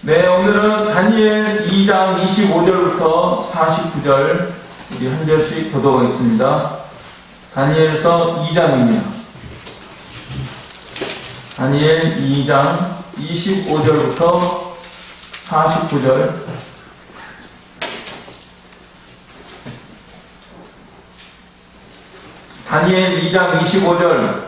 네, 오늘은 다니엘 2장 25절부터 49절 우리 한 절씩 교독하겠습니다. 다니엘서 2장입니다. 다니엘 2장 25절부터 49절. 다니엘 2장 25절.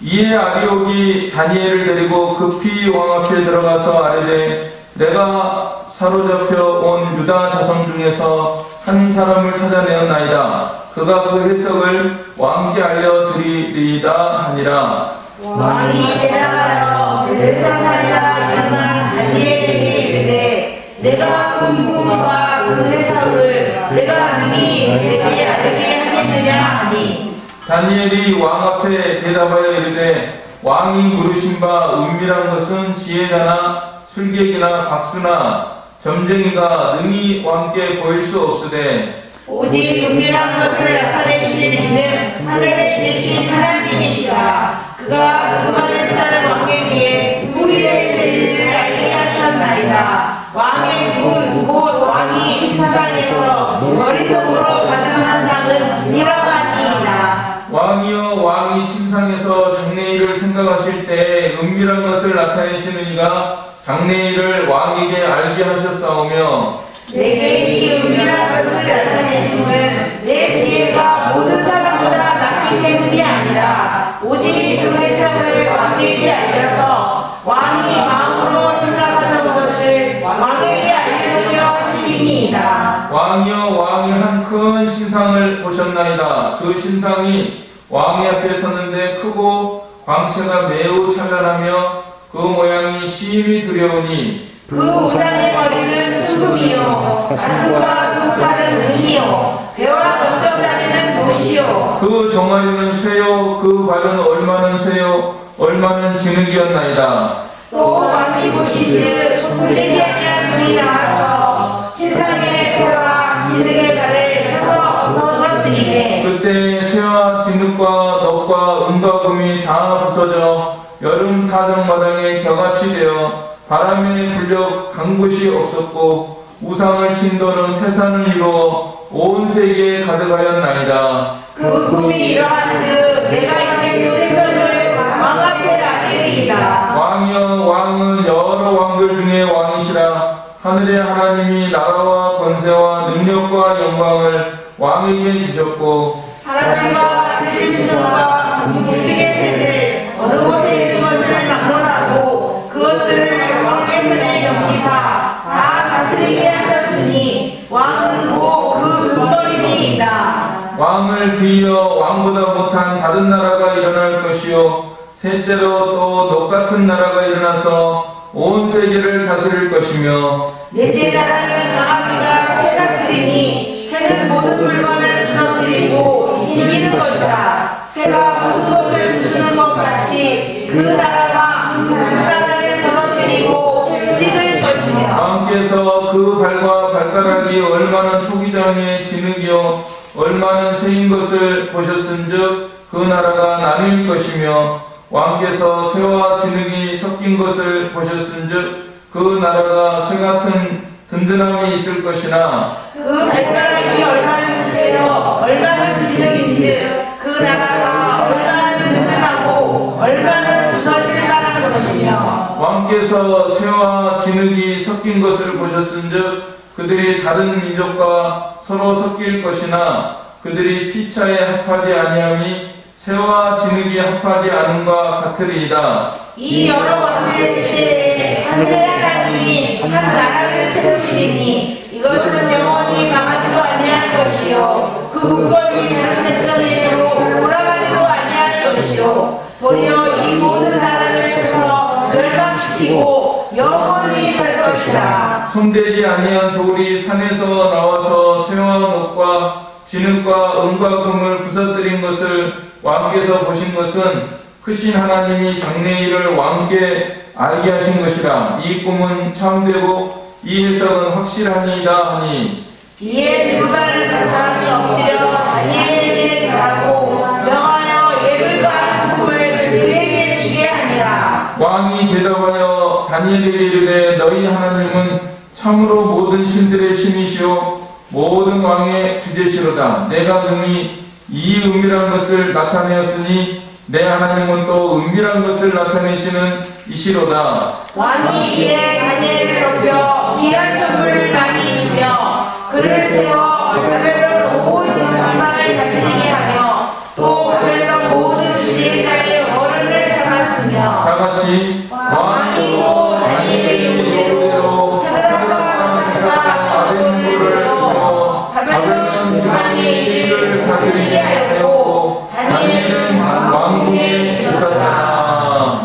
이에 아리옥이 다니엘을 데리고 급히 왕 앞에 들어가서 아뢰되 내가 사로잡혀 온 유다 자손 중에서 한 사람을 찾아내었나이다. 그가 그 해석을 왕께 알려드리리이다 하니라. 왕이 대답하여 벨사살이라 이름한 다니엘에게 이르되 내가 그 꿈과 그 해석을 내가 능히 내게 알게 하겠느냐 하니 다니엘이 왕 앞에 대답하여 이르되 왕이 물으신 바 은밀한 것은 지혜자나 술객이나 박수나 점쟁이가 능히 왕께 보일 수 없으되 오직 은밀한 것을 나타내시는 이는 하늘에 계신 하나님이시라. 그가 느부갓네살 왕에게 우리의 진리를 알게 하셨나이다. 왕의 꿈 곧 왕이 신상에서 머릿속으로 받은 환상은 이러하니이다. 왕이여 왕이 침상에서 장래일을 생각하실 때 은밀한 것을 나타내시는 이가 장래일을 왕에게 알게 하셨사오며 내게 이 은밀한 것을 나타내심은 내 지혜가 모든 사람보다 낫기 때문이 아니라 오직 그 해석을 왕에게 알려서 왕이 마음으로 생각하는 것을 왕에게 알려주려 하시니이다. 왕이여 왕이 한 큰 신상을 보셨나이다. 그 신상이 왕의 앞에 섰는데 크고 광채가 매우 찬란하며 그 모양이 심히 두려우니 그 우상의 머리는 수금이요 가슴과 두 팔은 은이요 배와 넓적다리는 못이요 그 종아리는 쇠요 그 발은 얼마는 쇠요 얼마는 진흙이었나이다. 또 왕이 보시듯 손들리지 아니한 눈이 나와서 신상의 쇠와 진흙의 발을 쳐서 부서뜨리매 그때 쇠와 진흙과 넋과 은과 금이 다 부서져 여름 타작마당에 겨같이 되어 바람에 불려 간 곳이 없었고 우상을 진도는 태산을 이루어 온 세계에 가득하였나이다. 그 꿈이 이러한즉 내가 이제 그 해석을 왕 앞에 알리리이다. 왕이여 왕은 여러 왕들 중에 왕이시라. 하늘의 하나님이 나라와 권세와 능력과 영광을 왕에게 주셨고 하나님과 들짐승과 물길의 새들 어느 곳에 있는 것을 막론하고 그것들을 왕의 손에 넘기사 다 다스리게 하셨으니 왕은 곧 그 근거리니이다. 왕을 뒤이어 왕보다 못한 다른 나라가 일어날 것이요 셋째로 또 똑같은 나라가 일어나서 온 세계를 다스릴 것이며 넷째 나라는 강하기가 새가 트리니 새는 모든 물건을 부서뜨리고 이기는 것이라. 새가 모든 것을 부수는 것 같이 그 나라가 그 나라를 부서뜨리고 찍을 것이며 왕께서 그 발과 발가락이 얼마나 소기장의 진흙이요 얼마나 쇠인 것을 보셨은즉 그 나라가 나뉠 것이며 왕께서 쇠와 진흙이 섞인 것을 보셨은즉 그 나라가 쇠 같은 든든함이 있을 것이나 그 발가락이 얼마나 세요 얼마나 진흙인즉 그 나라가 얼마나 든든하고 얼마나 부서질 만한 것이며 왕께서 쇠와 진흙이 섞인 것을 보셨은즉 그들이 다른 민족과 서로 섞일 것이나 그들이 피차에 합하지 아니함이 쇠와 진흙이 합하지 않음과 같으리이다. 이 여러 왕들의 시대에 하늘의 하나님이 한 나라를 세우시리니 이것은 영원히 망하지도 아니할 것이요 그 국권이 다른 백성에게로 돌아가지도 아니할 것이요 도리어 이 모든 나라를 쳐서 멸망시키고 영원히 살 것이다. 손대지 아니한 돌이 산에서 나와서 쇠와 녹과 진흙과 은과 금을 부서뜨린 것을 왕께서 보신 것은 크신 하나님이 장래일을 왕께 알게 하신 것이라. 이 꿈은 참되고 이 해석은 확실하니이다 하니 이에 느부갓네살이 엎드려 다니엘에게 절하고 명하여 예물과 금을 그에게 주게 하니라. 왕이 대답하여 다니엘에게 이르되 너희 하나님은 참으로 모든 신들의 신이시오 모든 왕의 주제시로다. 내가 능히 이 은밀한 것을 나타내었으니 내 하나님은 또 은밀한 것을 나타내시는 이시로다. 왕이 이에 다니엘을 높여 귀한 선물을 많이 주며 그를 세워 바벨론 모든 지방을 다스리게 하며 또 바벨론 모든 지혜자의 어른을 삼았으며 다같이 왕이고 다니엘에게 이르기로 사드락과 메삭과 아벤고를 세워 바벨론 지방의 일을 다스리게 하였고 다니엘은 왕궁에 있었다.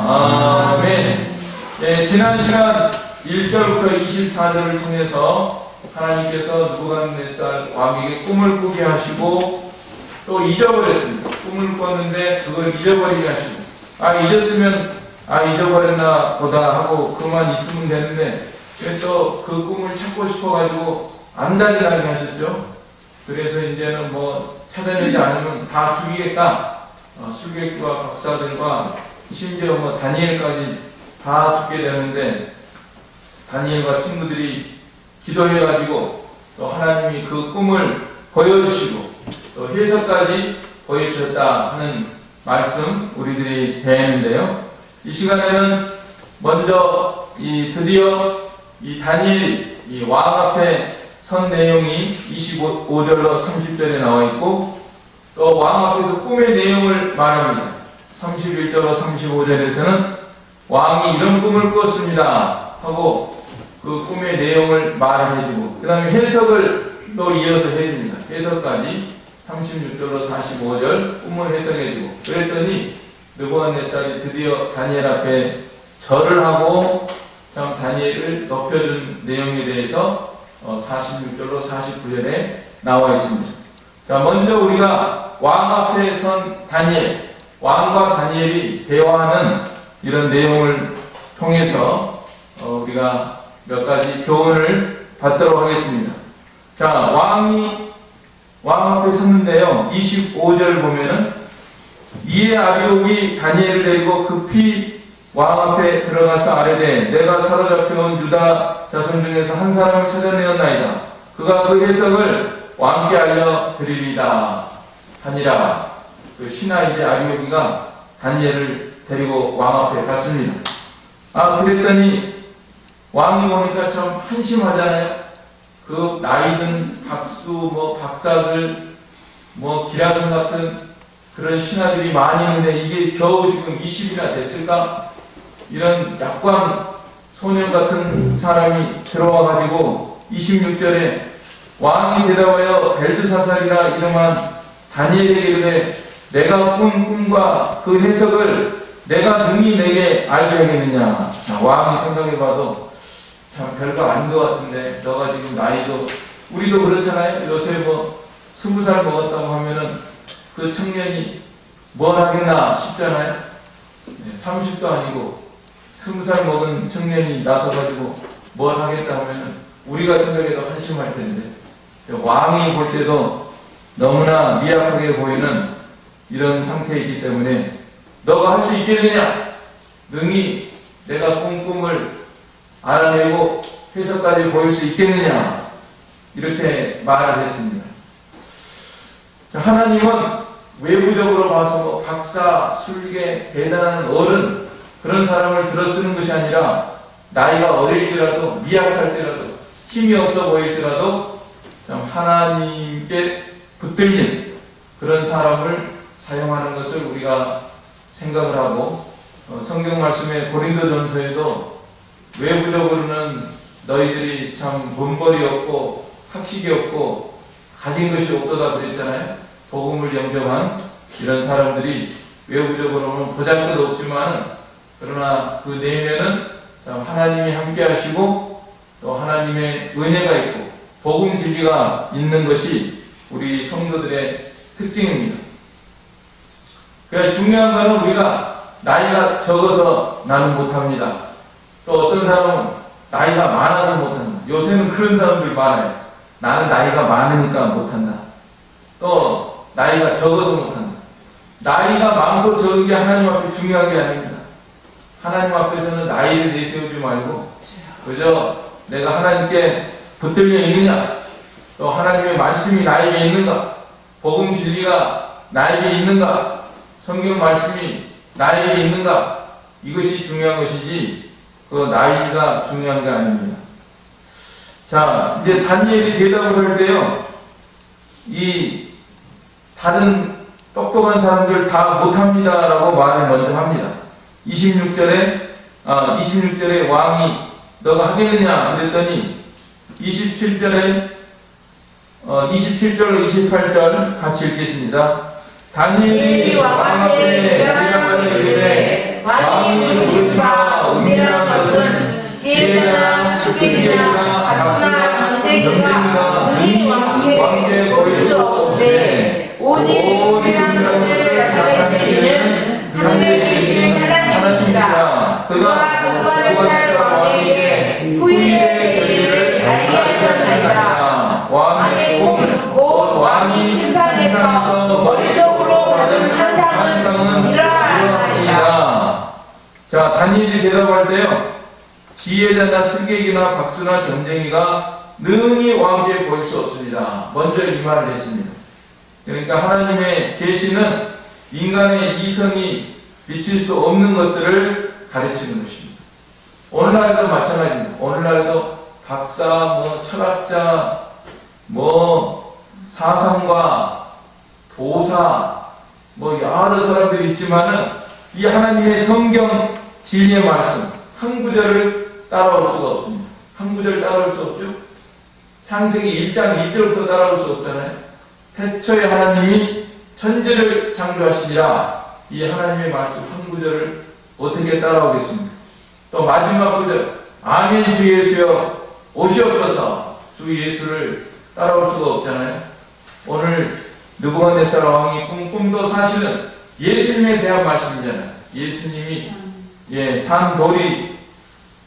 아멘. 네, 지난 시간 1절부터 24절을 통해서 하나님께서 느부갓네살 왕에게 꿈을 꾸게 하시고 또 잊어버렸습니다. 꿈을 꿨는데 그걸 잊어버리게 하시고 잊었으면 잊어버렸나 보다 하고 그만 있으면 되는데 왜 또 그 꿈을 찾고 싶어가지고 안달나게 하셨죠. 그래서 이제는 뭐 찾아내지 않으면 다 죽이겠다. 술객과 박사들과 심지어 뭐 다니엘까지 다 죽게 되는데 다니엘과 친구들이 기도해가지고 또 하나님이 그 꿈을 보여주시고 또 해석까지 보여주셨다 하는 말씀 우리들이 배웠는데요. 이 시간에는 먼저 드디어 이 다니엘이 이 왕 앞에 선 내용이 25절로 30절에 나와 있고 또 왕 앞에서 꿈의 내용을 말합니다. 31절로 35절에서는 왕이 이런 꿈을 꿨습니다 하고 그 꿈의 내용을 말을 해주고 그 다음에 해석을 또 이어서 해줍니다. 해석까지 36절로 45절 꿈을 해석해주고 그랬더니 느부갓네살이 드디어 다니엘 앞에 절을 하고 참 다니엘을 높여준 내용에 대해서 46절로 49절에 나와 있습니다. 자, 먼저 우리가 왕 앞에 선 다니엘, 왕과 다니엘이 대화하는 이런 내용을 통해서 우리가 몇 가지 교훈을 받도록 하겠습니다. 자, 왕 앞에 섰는데요. 25절 보면은 이에 아비옥이 다니엘을 데리고 급히 왕 앞에 들어가서 아뢰되 내가 사로잡혀온 유다 자손 중에서 한 사람을 찾아내었나이다. 그가 그 해석을 왕께 알려드리리다 하니라. 그 신하이제 아비옥이가 다니엘을 데리고 왕 앞에 갔습니다. 그랬더니 왕이 보니까 참 한심하잖아요. 그 나이든 박수 박사들 기라성 같은 그런 신하들이 많이 있는데 이게 겨우 지금 20이나 됐을까? 이런 약관 소년 같은 사람이 들어와가지고 26절에 왕이 대답하여 벨드사살이라 이름한 다니엘에게 이르되 내가 꾼 꿈과 그 해석을 내가 능히 내게 알게 하겠느냐. 왕이 생각해봐도 참 별거 아닌 것 같은데 너가 지금 나이도 우리도 그렇잖아요. 요새 20살 먹었다고 하면은 그 청년이 뭘 하겠나 싶잖아요. 30도 아니고 20살 먹은 청년이 나서가지고 뭘 하겠다 하면은 우리가 생각해도 한심할 텐데 왕이 볼 때도 너무나 미약하게 보이는 이런 상태이기 때문에 너가 할 수 있겠느냐? 능히 내가 꾼 꿈을 알아내고 해석까지 보일 수 있겠느냐? 이렇게 말을 했습니다. 하나님은 외부적으로 봐서 박사, 술계, 대단한 어른 그런 사람을 들어쓰는 것이 아니라 나이가 어릴지라도 미약할지라도 힘이 없어 보일지라도 참 하나님께 붙들린 그런 사람을 사용하는 것을 우리가 생각을 하고 성경 말씀에 고린도전서에도 외부적으로는 너희들이 참 문벌이 없고 학식이 없고 가진 것이 없도다 그랬잖아요. 복음을 영접한 이런 사람들이 외부적으로는 보잘것 없지만 그러나 그 내면은 참 하나님이 함께 하시고 또 하나님의 은혜가 있고 복음 진리가 있는 것이 우리 성도들의 특징입니다. 그래서 중요한 것은 우리가 나이가 적어서 나는 못합니다. 또 어떤 사람은 나이가 많아서 못한다. 요새는 그런 사람들이 많아요. 나는 나이가 많으니까 못한다. 또 나이가 적어서 못한다. 나이가 많고 적은 게 하나님 앞에 중요한 게 아닙니다. 하나님 앞에서는 나이를 내세우지 말고 그저 내가 하나님께 붙들려 있느냐, 또 하나님의 말씀이 나에게 있는가, 복음 진리가 나에게 있는가, 성경 말씀이 나에게 있는가, 이것이 중요한 것이지 그 나이가 중요한 게 아닙니다. 자, 이제 다니엘이 대답을 할 때요, 이 다른 똑똑한 사람들 다 못합니다라고 말을 먼저 합니다. 26절에 왕이 너가 하겠느냐 그랬더니 27절로 28절 같이 읽겠습니다. 다니엘이 왕 앞에 대답하여 이르되 왕이 부르시마 은밀한 것은 지혜나 수길이나 박수나 전쟁이가 능히 왕께 보일 수 없으되 오직 은밀한 것을 나타내시는 하늘에 계신 하나님이시라. 그가 두발의 왕에게 후일의 결의를 알게 하셨나이다. 왕의 곧 왕이 침상에서 머릿속으로 받은 환상은 이러하나이다. 자, 다니엘이 대답할 때요, 지혜자나 술객이나 박수나 점쟁이가 능히 왕께 보일 수 없습니다. 먼저 이 말을 했습니다. 그러니까 하나님의 계시는 인간의 이성이 비칠 수 없는 것들을 가르치는 것입니다. 오늘날도 마찬가지입니다. 오늘날도 박사, 철학자, 사상가, 도사, 여러 사람들이 있지만은 이 하나님의 성경 진리의 말씀 한 구절을 따라올 수가 없습니다. 한 구절 따라올 수 없죠. 창세기 1장 1절부터 따라올 수 없잖아요. 태초에 하나님이 천지를 창조하시니라. 이 하나님의 말씀 한 구절을 어떻게 따라오겠습니까? 또 마지막 구절, 아멘 주 예수여 오시옵소서. 주 예수를 따라올 수가 없잖아요. 오늘 느부갓네살 왕이 꿈도 사실은 예수님에 대한 말씀이잖아요. 예수님이 산돌이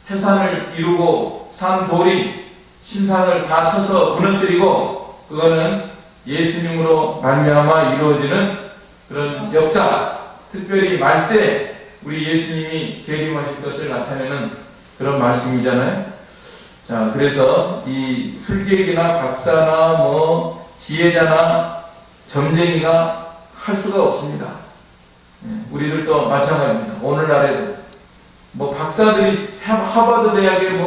태산을 이루고 산돌이 신상을 다 쳐서 무너뜨리고 그거는 예수님으로 말미암아 이루어지는 그런 역사, 특별히 말세, 우리 예수님이 재림하실 것을 나타내는 그런 말씀이잖아요. 자, 그래서 이 술객이나 박사나 지혜자나 점쟁이가 할 수가 없습니다. 우리들도 마찬가지입니다. 오늘날에도 박사들이 하버드 대학의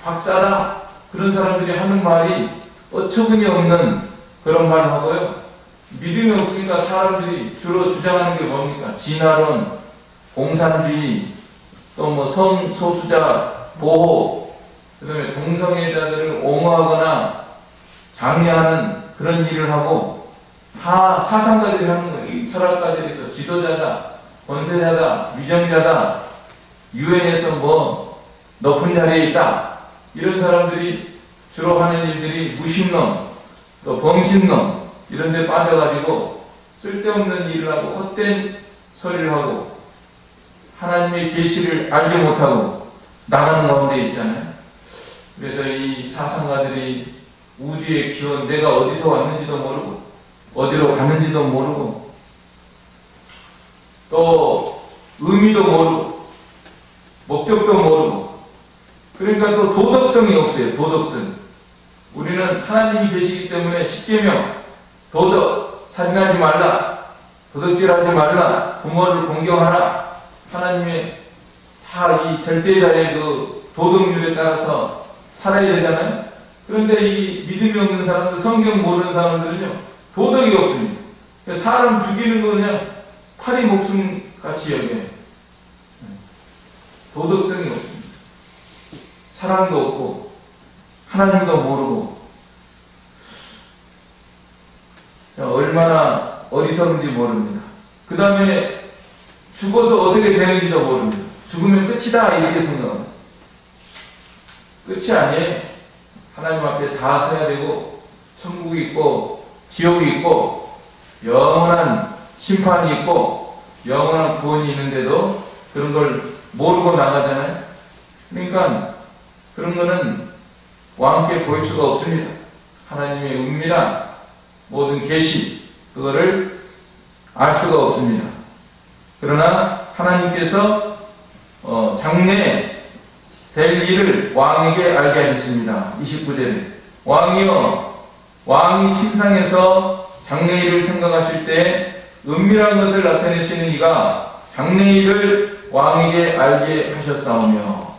박사다 그런 사람들이 하는 말이 어처구니 없는 그런 말을 하고요. 믿음이 없으니까 사람들이 주로 주장하는 게 뭡니까? 진화론, 공산주의, 또 성소수자 보호, 그 다음에 동성애자들을 옹호하거나 장려하는 그런 일을 하고 다 사상가들이 하는 거예요. 이 철학가들이 또 지도자다, 권세자다, 위정자다, 유엔에서 높은 자리에 있다. 이런 사람들이 주로 하는 일들이 무신론, 또 범신론 이런 데 빠져가지고 쓸데없는 일을 하고 헛된 소리를 하고 하나님의 계시를 알지 못하고 나가는 가운데 있잖아요. 그래서 이 사상가들이 우주의 기원, 내가 어디서 왔는지도 모르고 어디로 가는지도 모르고 또 의미도 모르고 목적도 모르고 그러니까 또 도덕성이 없어요. 도덕성. 우리는 하나님이 계시기 때문에 십계명, 도덕, 살인하지 말라, 도덕질하지 말라, 부모를 공경하라, 하나님의 다 이 절대자의 그 도덕률에 따라서 살아야 되잖아요. 그런데 이 믿음이 없는 사람들, 성경 모르는 사람들은요, 도덕이 없습니다. 사람 죽이는 거 그냥 파리 목숨 같이 여겨요. 도덕성이 없습니다. 사랑도 없고, 하나님도 모르고, 얼마나 어리석은지 모릅니다. 그 다음에 죽어서 어떻게 되는지도 모릅니다. 죽으면 끝이다 이렇게 생각합니다. 끝이 아니에요. 하나님 앞에 다 서야 되고 천국이 있고 지옥이 있고 영원한 심판이 있고 영원한 구원이 있는데도 그런 걸 모르고 나가잖아요. 그러니까 그런 거는 왕께 보일 수가 없습니다. 하나님의 은밀한 모든 계시 그거를 알 수가 없습니다. 그러나 하나님께서 장래 될 일을 왕에게 알게 하셨습니다. 29절에 왕이여 왕이 침상에서 장래일을 생각하실 때 은밀한 것을 나타내시는 이가 장래일을 왕에게 알게 하셨사오며.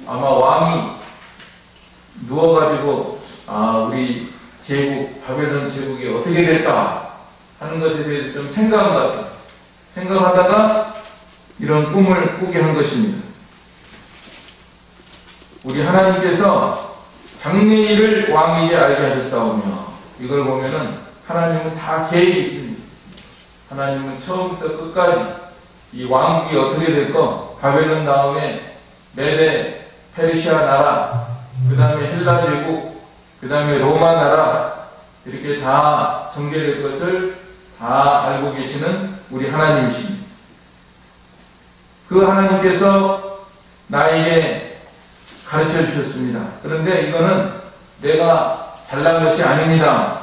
아마 왕이 누워가지고 우리 제국 바벨론 제국이 어떻게 될까 하는 것에 대해서 좀 생각하다가 이런 꿈을 꾸게 한 것입니다. 우리 하나님께서 장래일을 왕에게 알게 하셨사오며, 이걸 보면은 하나님은 다 계획이 있습니다. 하나님은 처음부터 끝까지 이 왕국이 어떻게 될 거, 바벨론 다음에 메데 페르시아 나라, 그 다음에 헬라 제국, 그 다음에 로마 나라, 이렇게 다 전개될 것을 다 알고 계시는 우리 하나님이십니다. 그 하나님께서 나에게 가르쳐 주셨습니다. 그런데 이거는 내가 잘난 것이 아닙니다.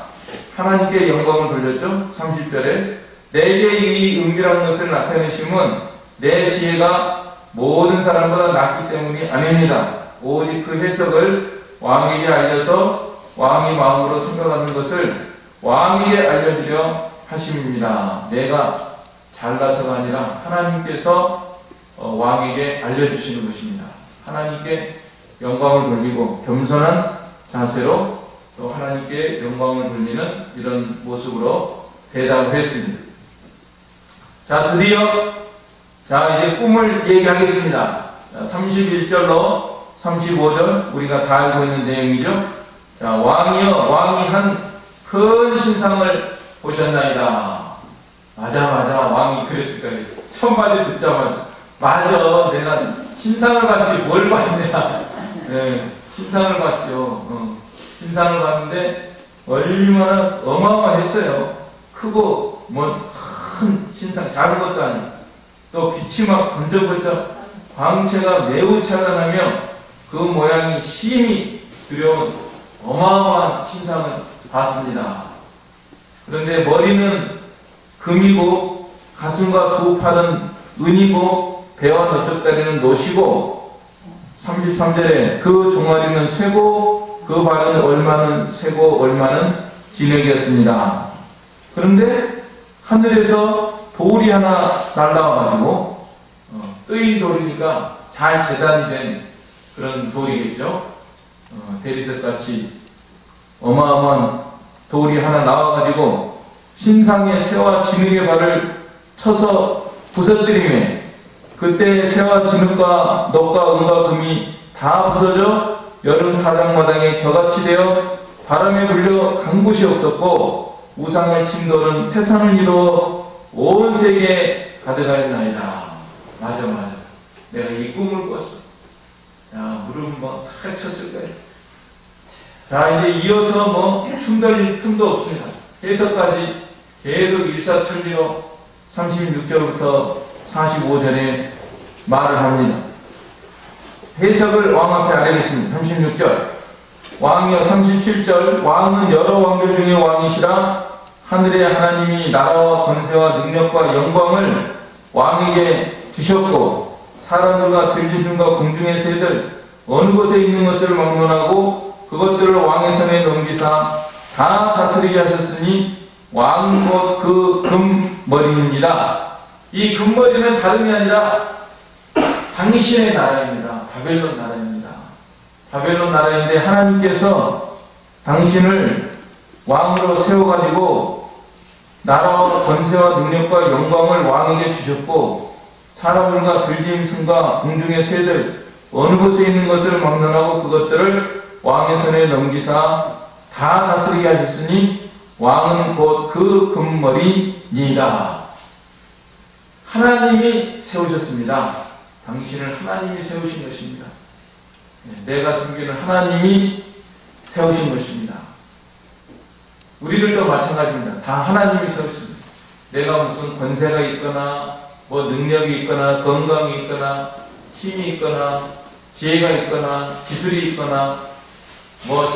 하나님께 영광을 돌렸죠. 30절에 내게 이 은밀한 것을 나타내심은 내 지혜가 모든 사람보다 낫기 때문이 아닙니다. 오직 그 해석을 왕에게 알려서 왕이 마음으로 생각하는 것을 왕에게 알려주려 하심입니다. 내가 잘나서가 아니라 하나님께서 왕에게 알려주시는 것입니다. 하나님께 영광을 돌리고 겸손한 자세로 또 하나님께 영광을 돌리는 이런 모습으로 대답을 했습니다. 자, 드디어 이제 꿈을 얘기하겠습니다. 31절로 35절 우리가 다 알고 있는 내용이죠. 자, 왕이여 왕이 한 큰 신상을 보셨나이다. 맞아 왕이 그랬을 거예요. 첫 마디 듣자마자 맞아, 내가 신상을 봤지 뭘 봤냐. 네, 신상을 봤죠. 신상을 봤는데 얼마나 어마어마했어요. 크고 큰 신상, 작은 것도 아니고 또 빛이 막 번쩍번쩍 광채가 매우 찬란하며 그 모양이 심히 두려운 어마어마한 신상을 봤습니다. 그런데 머리는 금이고 가슴과 두 팔은 은이고 배와 저쪽 다리는 노시고 33절에 그 종아리는 쇠고 그 발은 얼마는 쇠고 얼마는 진흙이었습니다. 그런데 하늘에서 돌이 하나 날라와가지고 뜨인 돌이니까 잘 재단이 된 그런 돌이겠죠. 대리석같이 어마어마한 돌이 하나 나와가지고 신상의 새와 진흙의 발을 쳐서 부서뜨리매 그때 새와 진흙과 놋과 은과 금이 다 부서져 여름 타작마당에 겨같이 되어 바람에 불려 간 곳이 없었고 우상을 친 돌은 태산을 이루어 온 세계에 가득하였나이다. 맞아 내가 이 꿈을 꿨어. 야, 무릎 탁 쳤을 거야. 자, 이제 이어서 춤돌릴 틈도 없습니다. 해석까지 계속 일사천리로 36절부터 45절에 말을 합니다. 해석을 왕 앞에 알리겠습니다. 36절 왕이여. 37절 왕은 여러 왕들 중에 왕이시라 하늘의 하나님이 나라와 권세와 능력과 영광을 왕에게 주셨고 사람들과 들짐승과 공중의 새들 어느 곳에 있는 것을 막론하고 그것들을 왕의 손에 넘기사 다 다스리게 하셨으니 왕 곧 그 금머리입니다. 이 금머리는 다름이 아니라 당신의 나라입니다. 바벨론 나라입니다. 바벨론 나라인데 하나님께서 당신을 왕으로 세워가지고 나라와 권세와 능력과 영광을 왕에게 주셨고 사람들과 들짐승과 공중의 새들 어느 곳에 있는 것을 막론하고 그것들을 왕의 손에 넘기사 다 다스리게 하셨으니 왕은 곧 그 금머리니이다. 하나님이 세우셨습니다. 당신을 하나님이 세우신 것입니다. 내가 섬기는 하나님이 세우신 것입니다. 우리들도 마찬가지입니다. 다 하나님이 세우십니다. 내가 무슨 권세가 있거나 능력이 있거나 건강이 있거나 힘이 있거나 지혜가 있거나 기술이 있거나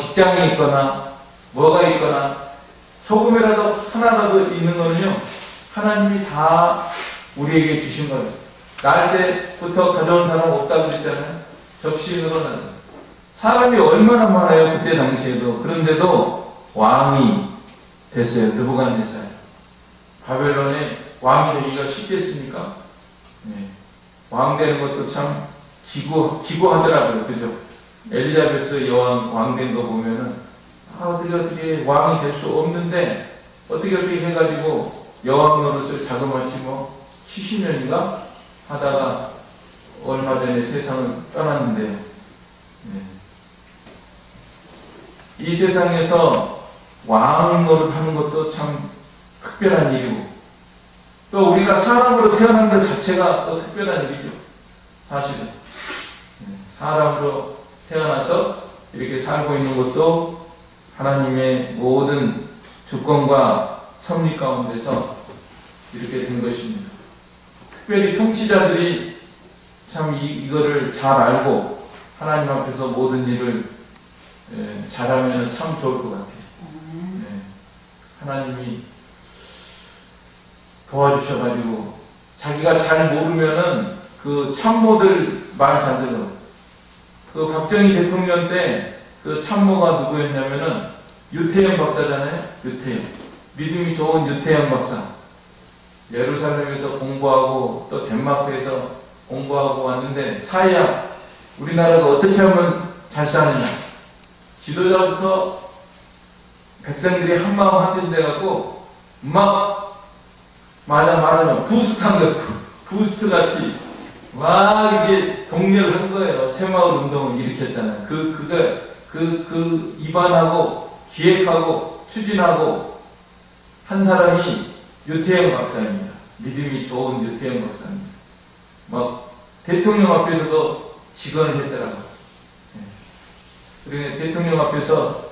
직장이 있거나 뭐가 있거나 조금이라도 하나라도 있는 거는요 하나님이 다 우리에게 주신 거예요. 날 때부터 가져온 사람 없다고 그랬잖아요. 적신으로는. 사람이 얼마나 많아요, 그때 당시에도. 그런데도 왕이 됐어요, 느부갓네살. 바벨론에 왕이 되기가 쉽겠습니까? 네. 왕 되는 것도 참 기구하더라고요, 그죠? 엘리자베스 여왕 왕 된 거 보면은, 어떻게 왕이 될 수 없는데, 어떻게 해가지고 여왕 노릇을 자그마치 70년인가 하다가 얼마 전에 세상을 떠났는데요. 네. 이 세상에서 왕 노릇 하는 것도 참 특별한 일이고, 또 우리가 사람으로 태어난 것 자체가 또 특별한 일이죠. 사실은. 사람으로 태어나서 이렇게 살고 있는 것도 하나님의 모든 주권과 섭리 가운데서 이렇게 된 것입니다. 특별히 통치자들이 참 이거를 잘 알고 하나님 앞에서 모든 일을 잘하면 참 좋을 것 같아요. 네. 하나님이 도와주셔가지고 자기가 잘 모르면은 그 참모들 말 잘 들어. 그 박정희 대통령 때 그 참모가 누구였냐면은 유태영 박사잖아요. 유태영. 믿음이 좋은 유태영 박사. 예루살렘에서 공부하고 또 덴마크에서 공부하고 왔는데 사회학 우리나라가 어떻게 하면 잘 사느냐. 지도자부터 백성들이 한마음 한뜻이 돼갖고 막 말하면 부스트한 거, 부스트 같이 막 이게 독려를 한 거예요. 새마을 운동을 일으켰잖아요. 그 입안하고 기획하고 추진하고 한 사람이 유태영 박사입니다. 믿음이 좋은 유태영 박사입니다. 막 대통령 앞에서도 직언을 했더라고요. 그리고 대통령 앞에서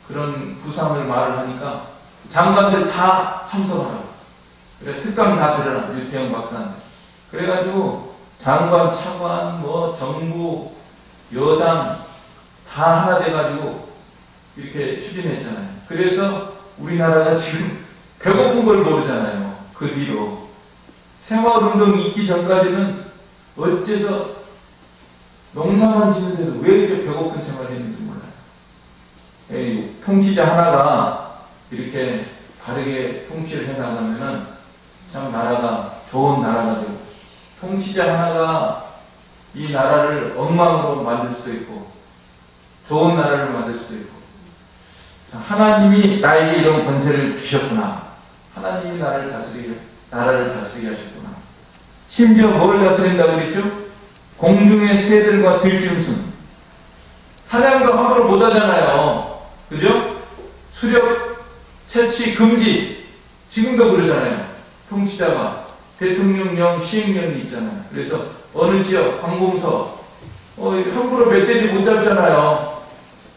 그런 부상을 말을 하니까 장관들 다 참석하라고. 그래 특감 다 들어라. 유태영 박사한테. 그래가지고 장관, 차관, 정부, 여당 다 하나 돼가지고 이렇게 추진했잖아요. 그래서 우리나라가 지금 배고픈 걸 모르잖아요. 그 뒤로. 새마을운동이 있기 전까지는 어째서 농사만 짓는데도 왜 이렇게 배고픈 생활을 했는지 몰라요. 통치자 하나가 이렇게 바르게 통치를 해나가면은 참 나라가 좋은 나라가 되고, 통치자 하나가 이 나라를 엉망으로 만들 수도 있고 좋은 나라를 만들 수도 있고. 하나님이 나에게 이런 권세를 주셨구나. 하나님이 나라를 다스리게 하셨구나. 심지어 뭘 다스린다고 그랬죠? 공중의 새들과 들짐승. 사냥도 함부로 못 하잖아요. 그죠? 수렵, 채취, 금지. 지금도 그러잖아요. 통치자가 대통령령, 시행령이 있잖아요. 그래서 어느 지역, 관공서 함부로 멧돼지 못 잡잖아요.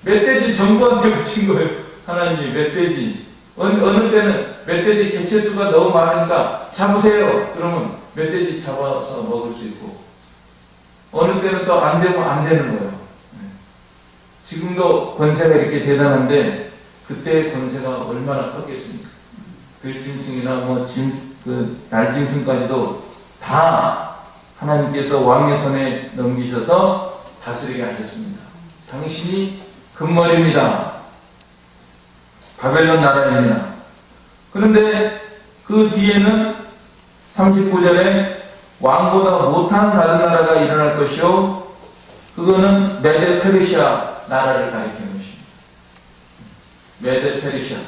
멧돼지 정부한테 붙인 거예요. 하나님이 멧돼지. 어느 때는 멧돼지 개체수가 너무 많으니까 잡으세요. 그러면 멧돼지 잡아서 먹을 수 있고, 어느 때는 또 안 되면 안 되는 거예요. 지금도 권세가 이렇게 대단한데 그때의 권세가 얼마나 컸겠습니까? 들짐승이나 날짐승까지도 다 하나님께서 왕의 손에 넘기셔서 다스리게 하셨습니다. 당신이 금머리입니다. 바벨론 나라입니다. 그런데 그 뒤에는 39절에 왕보다 못한 다른 나라가 일어날 것이요, 그거는 메데 페르시아 나라를 가리키는 것입니다. 메데 페르시아.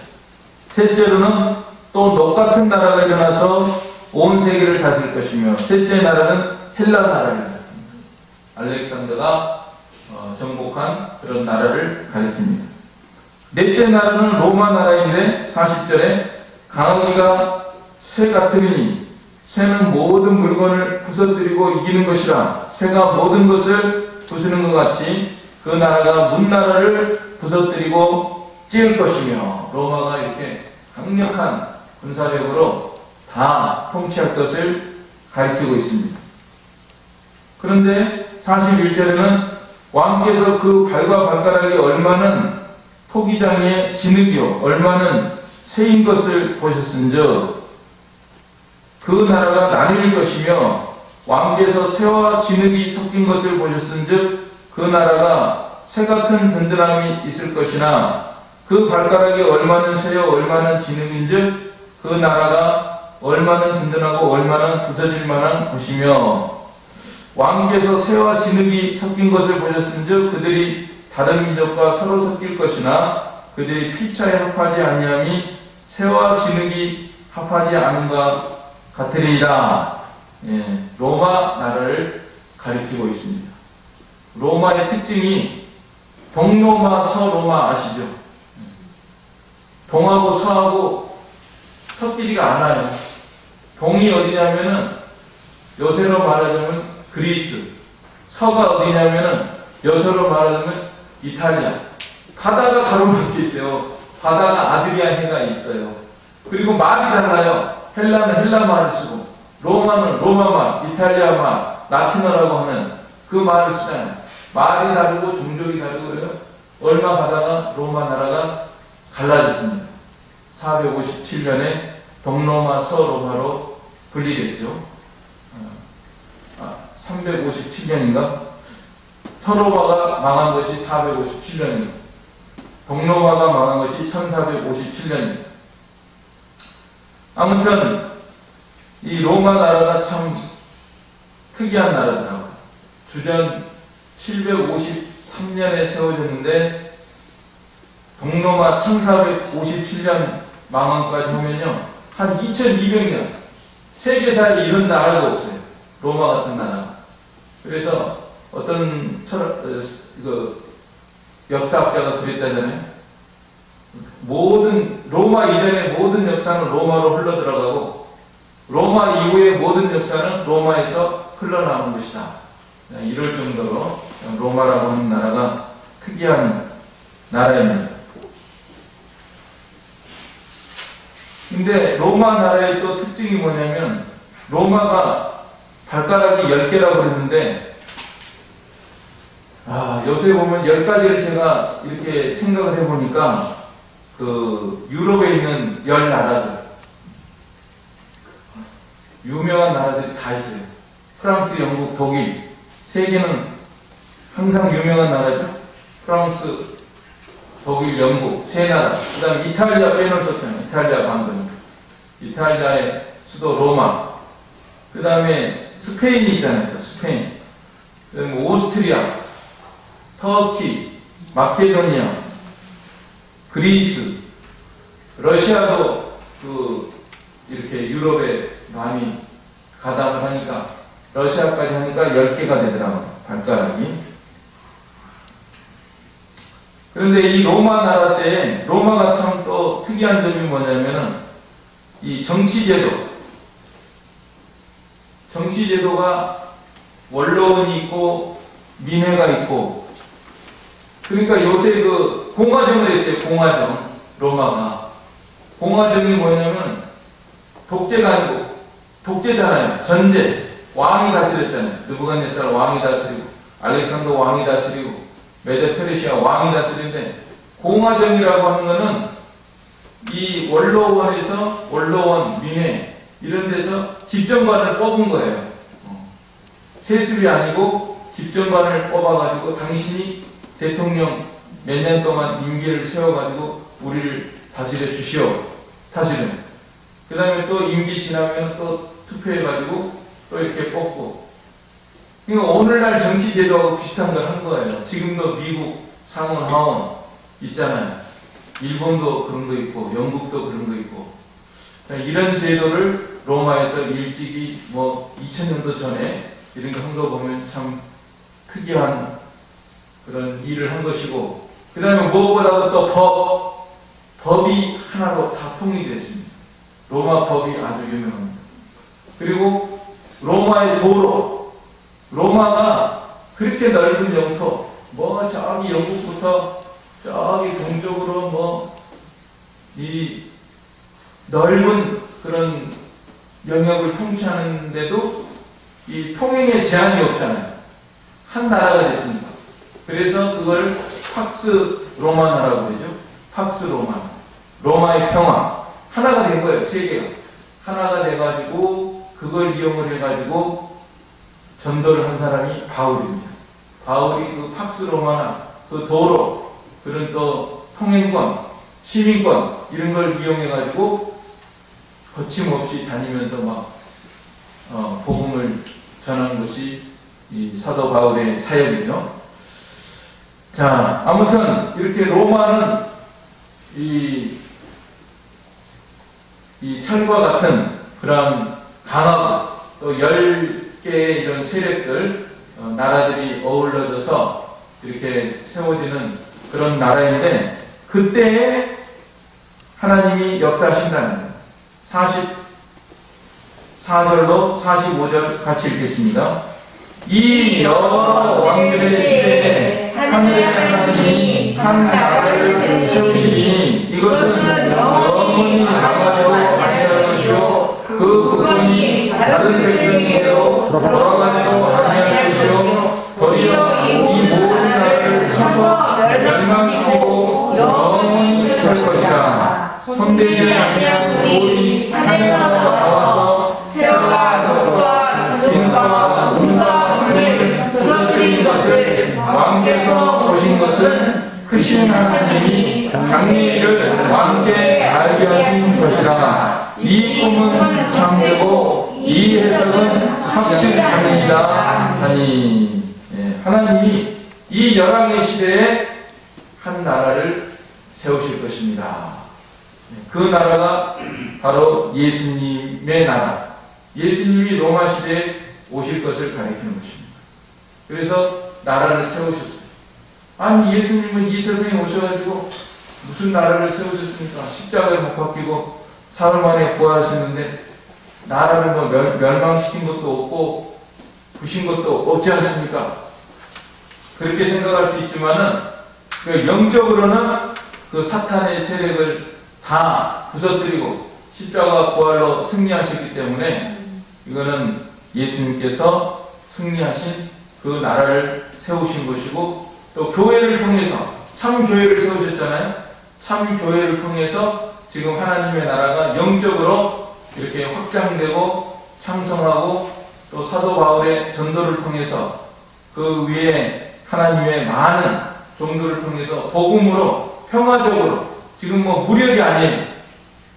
셋째로는 또 녹같은 나라가 일어나서 온 세계를 다스릴 것이며, 셋째 나라는 헬라 나라입니다. 알렉산더가 정복한 그런 나라를 가리킵니다. 넷째 나라는 로마 나라인데 40절에 강하기가 쇠 같으니 쇠는 모든 물건을 부서뜨리고 이기는 것이라, 쇠가 모든 것을 부수는 것 같이 그 나라가 문 나라를 부서뜨리고 찢을 것이며, 로마가 이렇게 강력한 군사력으로 다 통치할 것을 가리키고 있습니다. 그런데 41절에는 왕께서 그 발과 발가락이 얼마는 토기장의 진흙이요 얼마는 쇠인 것을 보셨은즉 그 나라가 나뉠 것이며 왕께서 새와 진흙이 섞인 것을 보셨은즉 그 나라가 새 같은 든든함이 있을 것이나 그 발가락이 얼마는 새요 얼마는 진흙인즉 그 나라가 얼마는 든든하고 얼마는 부서질 만한 것이며 왕께서 새와 진흙이 섞인 것을 보셨은즉 그들이 다른 민족과 서로 섞일 것이나 그들이 피차에 합하지 아니함이 새와 진흙이 합하지 않은가 같으리이다. 예, 로마 나라를 가리키고 있습니다. 로마의 특징이 동로마, 서로마 아시죠? 동하고 서하고 섞이지가 않아요. 동이 어디냐면은 요새로 말하자면 그리스, 서가 어디냐면은 요새로 말하자면 이탈리아. 바다가 가로막혀 있어요. 바다가 아드리안 해가 있어요. 그리고 말이 달라요. 헬라는 헬라 말을 쓰고 로마는 로마 말, 이탈리아 말, 라틴어라고 하는 그 말을 쓰잖아요. 말이 다르고 종족이 다르고 그래요. 얼마 가다가 로마 나라가 갈라졌습니다. 457년에 동로마, 서로마로 분리됐죠. 357년인가? 서로마가 망한 것이 457년이고 동로마가 망한 것이 1457년입니다. 아무튼 이 로마 나라가 참 특이한 나라더라고요. 주전 753년에 세워졌는데 동로마 1457년 망한까지 하면요 한 2200년 세계사에 이런 나라가 없어요. 로마 같은 나라. 그래서 어떤 역사학자가 그랬다잖아요. 모든 로마 이전의 모든 역사는 로마로 흘러들어가고 로마 이후의 모든 역사는 로마에서 흘러나온 것이다. 이럴 정도로 로마라고 하는 나라가 특이한 나라입니다. 근데 로마 나라의 또 특징이 뭐냐면 로마가 발가락이 10개라고 그랬는데 요새 보면 10가지를 제가 이렇게 생각을 해보니까 그 유럽에 있는 10나라들 유명한 나라들이 다 있어요. 프랑스, 영국, 독일 세 개는 항상 유명한 나라죠. 프랑스, 독일, 영국 세 나라. 그 다음에 이탈리아 빼놓을 수 없잖아요. 이탈리아 방금 이탈리아의 수도 로마. 그 다음에 스페인이 있잖아요. 스페인. 그 다음에 오스트리아, 터키, 마케도니아, 그리스, 러시아도 이렇게 유럽에 많이 가담을 하니까 러시아까지 하니까 10개가 되더라고요. 발가락이. 그런데 이 로마 나라 때 로마가 참 또 특이한 점이 뭐냐면은 이 정치제도가 원로원이 있고 민회가 있고 그러니까 요새 그 공화정을 했어요. 공화정. 로마가. 공화정이 뭐냐면 독재가 아니고 독재잖아요. 전제. 왕이 다스렸잖아요. 느부갓네살 왕이 다스리고 알렉산더 왕이 다스리고 메데 페르시아 왕이 다스리는데 공화정이라고 하는 거는 이 원로원에서 원로원, 민회 이런 데서 집정관을 뽑은 거예요. 세습이 아니고 집정관을 뽑아가지고 당신이 대통령 몇 년 동안 임기를 세워가지고 우리를 다스려 주시오. 다스려. 그 다음에 또 임기 지나면 또 투표해가지고 또 이렇게 뽑고. 그러니까 오늘날 정치제도하고 비슷한 걸 한 거예요. 지금도 미국 상원, 하원 있잖아요. 일본도 그런 거 있고, 영국도 그런 거 있고. 이런 제도를 로마에서 일찍이 2000년도 전에 이런 거 한 거 보면 참 특이한 그런 일을 한 것이고, 그 다음에 무엇보다도 또 법이 하나로 다 통일됐습니다. 로마 법이 아주 유명합니다. 그리고 로마의 도로, 로마가 그렇게 넓은 영토, 저기 영국부터 저기 동쪽으로 이 넓은 그런 영역을 통치하는데도 이 통행에 제한이 없잖아요. 한 나라가 됐습니다. 그래서 그걸 팍스 로마나라고 그러죠. 팍스 로마. 로마의 평화. 하나가 된 거예요. 세계가. 하나가 돼가지고 그걸 이용을 해가지고 전도를 한 사람이 바울입니다. 바울이 그 팍스 로마나 그 도로, 그런 또 통행권, 시민권 이런 걸 이용해 가지고 거침없이 다니면서 막 복음을 전하는 것이 이 사도 바울의 사역이죠. 자, 아무튼 이렇게 로마는 이 철과 같은 그런 강하고 또 10개의 이런 세력들, 나라들이 어울러져서 이렇게 세워지는 그런 나라인데, 그때에 하나님이 역사하신다는 거예요. 44절로 45절 같이 읽겠습니다. 이 여러 왕들의 시대에 하늘의 하나님이 한 나라를 세우시니 이것은 영원히 망하여 아니할 것이요 그 국권이 다른 백성에게로 돌아가지도 아니할 것이요 도리어 이 모든 나라를 쳐서 멸망시키고 영원히 할 것이라. 손대지 아니한 돌이 산에서 나와서 새와 덕과 진과 운과 하늘을 부서뜨린 것을 왕께서 보신 것은 크신 하나님이 장래일을 왕께 알게 하신 것이라. 이 꿈은 참되고 이 해석은 확실하니이다 하니. 하나님이 이 열왕의 시대에 한 나라를 세우실 것입니다. 그 나라가 바로 예수님의 나라, 예수님이 로마 시대에 오실 것을 가리키는 것입니다. 그래서 나라를 세우셨어요. 아니, 예수님은 이 세상에 오셔가지고 무슨 나라를 세우셨습니까? 십자가에 못 박히고 사흘 만에 부활하셨는데 나라를 뭐 멸망시킨 것도 없고 부신 것도 없지 않습니까? 그렇게 생각할 수 있지만은 그 영적으로는 그 사탄의 세력을 다 부서뜨리고 십자가 부활로 승리하셨기 때문에 이거는 예수님께서 승리하신 그 나라를 세우신 것이고, 또 교회를 통해서 참 교회를 세우셨잖아요. 참 교회를 통해서 지금 하나님의 나라가 영적으로 이렇게 확장되고 창성하고, 또 사도 바울의 전도를 통해서 그 위에 하나님의 많은 종들을 통해서 복음으로 평화적으로, 지금 뭐 무력이 아니에요.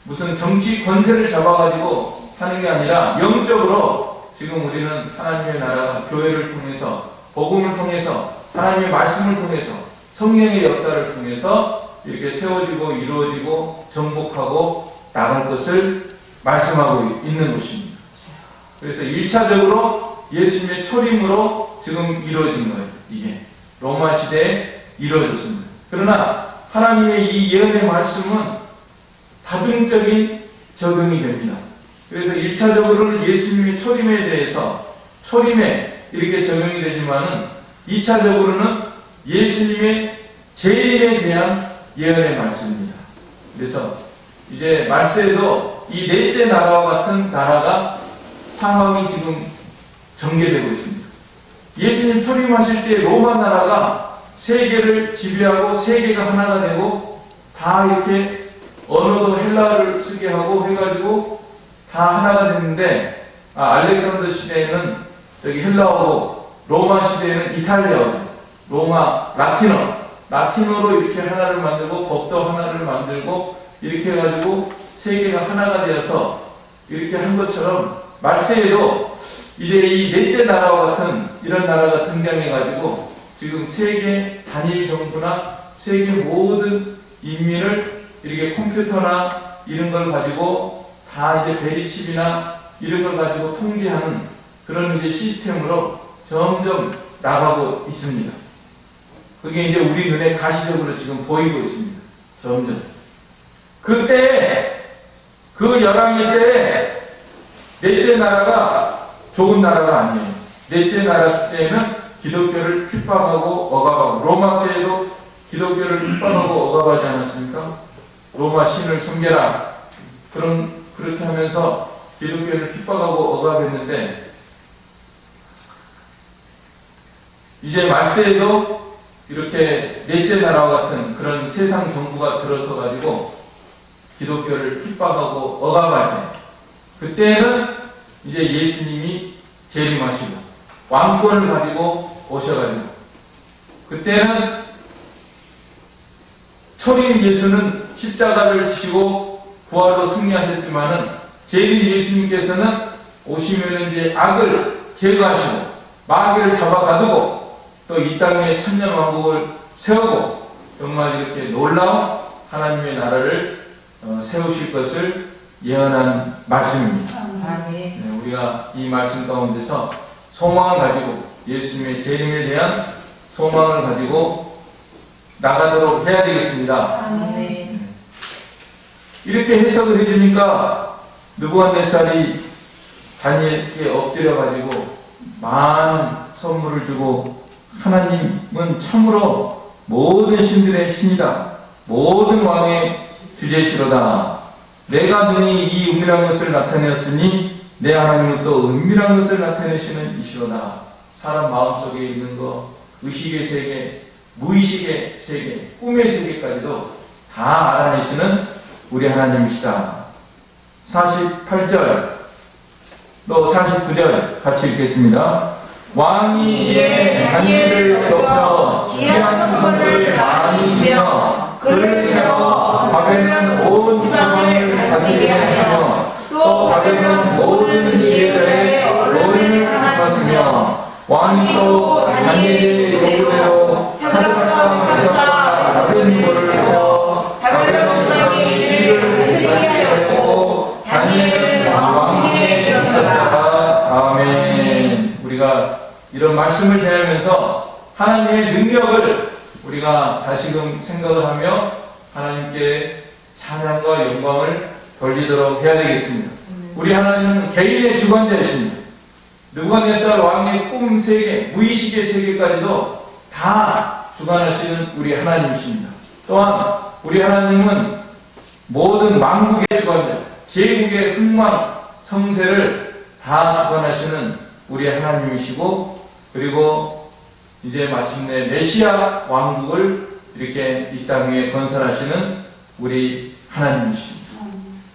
무슨 정치 권세를 잡아가지고 하는 게 아니라 영적으로 지금 우리는 하나님의 나라가 교회를 통해서, 복음을 통해서, 하나님의 말씀을 통해서, 성령의 역사를 통해서 이렇게 세워지고 이루어지고 정복하고 나갈 것을 말씀하고 있는 것입니다. 그래서 1차적으로 예수님의 초림으로 지금 이루어진 거예요. 이게 로마 시대에 이루어졌습니다. 그러나 하나님의 이 예언의 말씀은 다중적인 적용이 됩니다. 그래서 1차적으로는 예수님의 초림에 대해서 초림에 이렇게 적용이 되지만은 2차적으로는 예수님의 재림에 대한 예언의 말씀입니다. 그래서 이제 말세에도 이 넷째 나라와 같은 나라가 상황이 지금 전개되고 있습니다. 예수님 초림하실 때 로마 나라가 세계를 지배하고 세계가 하나가 되고 다 이렇게 언어도 헬라어를 쓰게 하고 해가지고 다 하나가 됐는데, 알렉산더 시대에는 저기 헬라어고 로마 시대에는 이탈리아어, 로마 라틴어로 이렇게 하나를 만들고 법도 하나를 만들고 이렇게 해가지고 세계가 하나가 되어서 이렇게 한 것처럼 말세에도 이제 이 넷째 나라와 같은 이런 나라가 등장해가지고 지금 세계 단일 정부나 세계 모든 인민을 이렇게 컴퓨터나 이런 걸 가지고 다 이제 베리칩이나 이런 걸 가지고 통제하는 그런 이제 시스템으로 점점 나가고 있습니다. 그게 이제 우리 눈에 가시적으로 지금 보이고 있습니다. 점점. 그때 그 열왕의 때에 넷째 나라가 좋은 나라가 아니에요. 넷째 나라 때에는 기독교를 핍박하고 억압하고, 로마 때에도 기독교를 핍박하고 억압하지 않았습니까? 로마 신을 섬겨라. 그렇게 하면서 기독교를 핍박하고 억압했는데, 이제 말세에도 이렇게 넷째 나라와 같은 그런 세상 정부가 들어서 가지고 기독교를 핍박하고 억압할 때, 그때는 이제 예수님이 재림하시고 왕권을 가지고 오셔가지고 그때는 초림 예수는 십자가를 지시고 부활로 승리하셨지만은 재림 예수님께서는 오시면 이제 악을 제거하시고 마귀를 잡아가두고 또 이 땅에 천년왕국을 세우고 정말 이렇게 놀라운 하나님의 나라를 세우실 것을 예언한 말씀입니다. 아멘. 네, 우리가 이 말씀 가운데서 소망을 가지고 예수님의 재림에 대한 소망을 가지고 나가도록 해야 되겠습니다. 아멘. 이렇게 해석을 해주니까 느부갓네살이 다니엘에게 엎드려 가지고 많은 선물을 주고 하나님은 참으로 모든 신들의 신이다. 모든 왕의 주제시로다. 내가 능히 이 은밀한 것을 나타내었으니 내 하나님은 또 은밀한 것을 나타내시는 이시로다. 사람 마음속에 있는 것, 의식의 세계, 무의식의 세계, 꿈의 세계까지도 다 알아내시는 우리 하나님이시다. 48절 또 49절 같이 읽겠습니다. 왕이 이에 다니엘을 높여 귀한 선물을 많이 주며 그를 세워 바벨론 온 지방을 다스리게 하며 또 바벨론 모든 지혜들의 어른을 삼았으며 왕이 또 다니엘의 요구대로 사드락과 메삭과 아벤니고를 세워 바벨론 지방의 일을 다스리게 하였고 다니엘은 왕위에 있었다. 아멘. 우리가 이런 말씀을 전하면서 하나님의 능력을 우리가 다시금 생각을 하며 하나님께 찬양과 영광을 돌리도록 해야 되겠습니다. 우리 하나님은 개인의 주관자이십니다. 느부갓네살 왕의 꿈 세계, 무의식의 세계까지도 다 주관하시는 우리 하나님이십니다. 또한 우리 하나님은 모든 만국의 주관자, 제국의 흥망, 성세를 다 주관하시는 우리 하나님이시고, 그리고 이제 마침내 메시아 왕국을 이렇게 이 땅 위에 건설하시는 우리 하나님이십니다.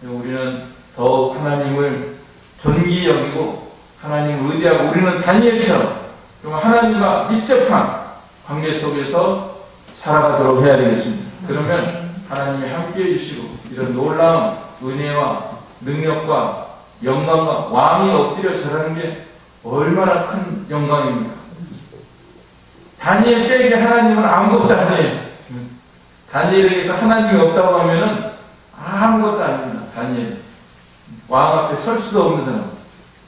우리는 더욱 하나님을 존귀히 여기고 하나님을 의지하고 우리는 다니엘처럼 하나님과 밀접한 관계 속에서 살아가도록 해야 되겠습니다. 그러면 하나님이 함께해 주시고 이런 놀라운 은혜와 능력과 영광과 왕이 엎드려 절하는 게 얼마나 큰 영광입니까? 다니엘 빼기 하나님은 아무것도 아니에요. 다니엘에게서 하나님이 없다고 하면은 아무것도 아닙니다. 다니엘 왕 앞에 설 수도 없는 사람,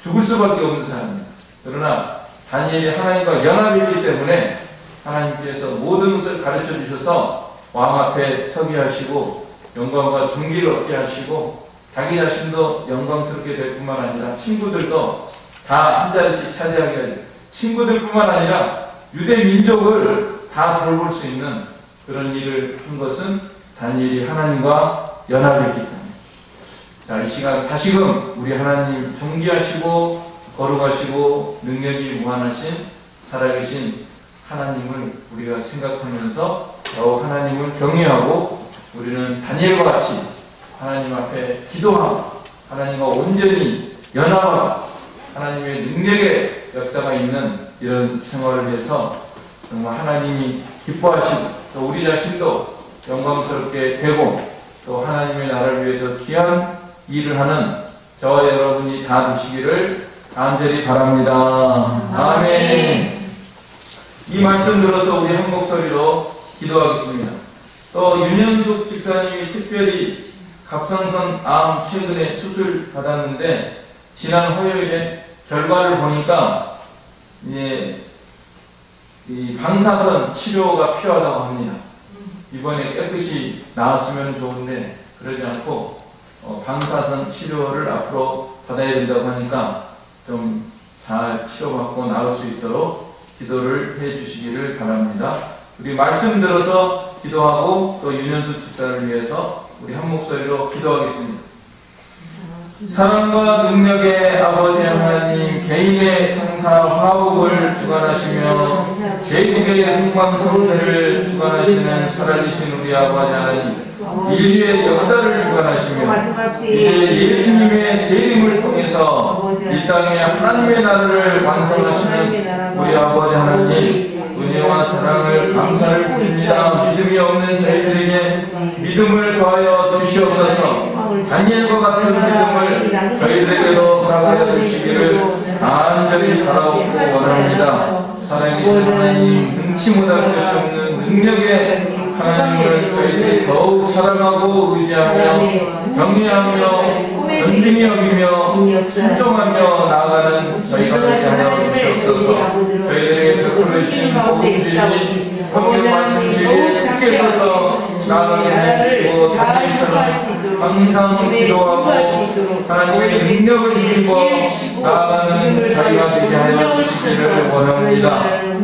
죽을 수밖에 없는 사람입니다. 그러나 다니엘이 하나님과 연합했기 때문에 하나님께서 모든 것을 가르쳐 주셔서 왕 앞에 서게 하시고 영광과 존귀를 얻게 하시고 자기 자신도 영광스럽게 될 뿐만 아니라 친구들도 다 한 자리씩 차지하게 하죠. 친구들뿐만 아니라 유대 민족을 다 돌볼 수 있는 그런 일을 한 것은 다니엘이 하나님과 연합했기 때문에. 자, 이 시간 다시금 우리 하나님 존귀하시고 거룩하시고 능력이 무한하신 살아계신 하나님을 우리가 생각하면서 더욱 하나님을 경외하고 우리는 다니엘과 같이 하나님 앞에 기도하고 하나님과 온전히 연합하고 하나님의 능력의 역사가 있는 이런 생활을 해서 정말 하나님이 기뻐하시고 또 우리 자신도 영광스럽게 되고 또 하나님의 나라를 위해서 귀한 일을 하는 저와 여러분이 다 되시기를 간절히 바랍니다. 아멘. 이 말씀 들어서 우리 한 목소리로 기도하겠습니다. 또 윤현숙 집사님이 특별히 갑상선 암 최근에 수술 받았는데 지난 화요일에 결과를 보니까 이제 이 방사선 치료가 필요하다고 합니다. 이번에 깨끗이 나았으면 좋은데 그러지 않고 방사선 치료를 앞으로 받아야 된다고 하니까 좀 잘 치료받고 나을 수 있도록 기도를 해 주시기를 바랍니다. 우리 말씀 들어서 기도하고 또 윤현숙 집사를 위해서 우리 한 목소리로 기도하겠습니다. 사랑과 능력의 아버지 하나님, 개인의 성사 화복을 주관하시며 제국의 흥망성쇠를 주관하시는 살아계신 우리 아버지 하나님, 인류의 역사를 주관하시며 이제 예수님의 재림을 통해서 이 땅에 하나님의 나라를 완성하시는 우리 아버지 하나님, 은혜와 사랑을 감사를 드립니다. 믿음이 없는 저희들에게 믿음을 더하여 주시옵소서. 다니엘과 같은 믿음을 저희들에게도 허락하여 주시기를 간절히 바라옵고 원합니다. 사랑해주신 하나님, 능치 못할 것이 없는 능력의 하나님을 저희들이 더욱 사랑하고 의지하며 경외하며 존중히 여기며 순종하며 나아가는 저희가 되게 하여 주시옵소서. 저희들에게서 부르신 복음주의 성경 말씀주의에 크게 서서 나아가게 해주시고 다니엘처럼 항상 기도하고 하나님의 능력을 힘입어 나아가는 저희가 되게 하여 주시기를 원합니다.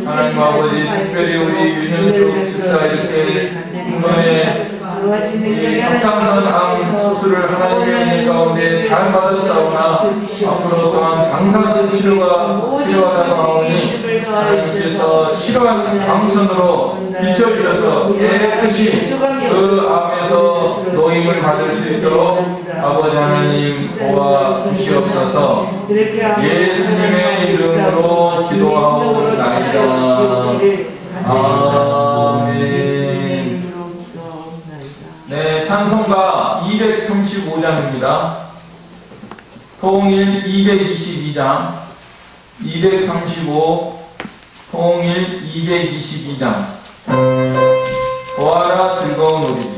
하나님 아버지, 특별히 우리 윤현숙 집사 이렇게 공로에 이 합상선 암 수술을 하나님의 은혜 가운데 잘 받았사오나 앞으로 또한 방사선 치료가 필요하다고 하오니 하나님께서 치료한 암선으로 비춰주셔서 깨끗이 그 암에서 노임을 받을 수 있도록 아버지 하나님 도와주시옵소서. 예수님의 이름으로 기도하옵나이다. 아멘. 네, 찬송가 235장입니다. 통일 222장, 235, 통일 222장. 보아라 즐거운 우리.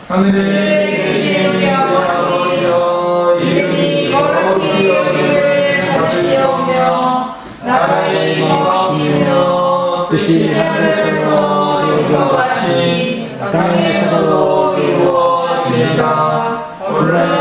하늘에 계신 우리 아버지여 이름이 거룩히 여김을 받으시오며 나라의 임하시며 뜻이 하늘에서 이루어진 것 같이 땅에서도 이루어지리라. 오늘날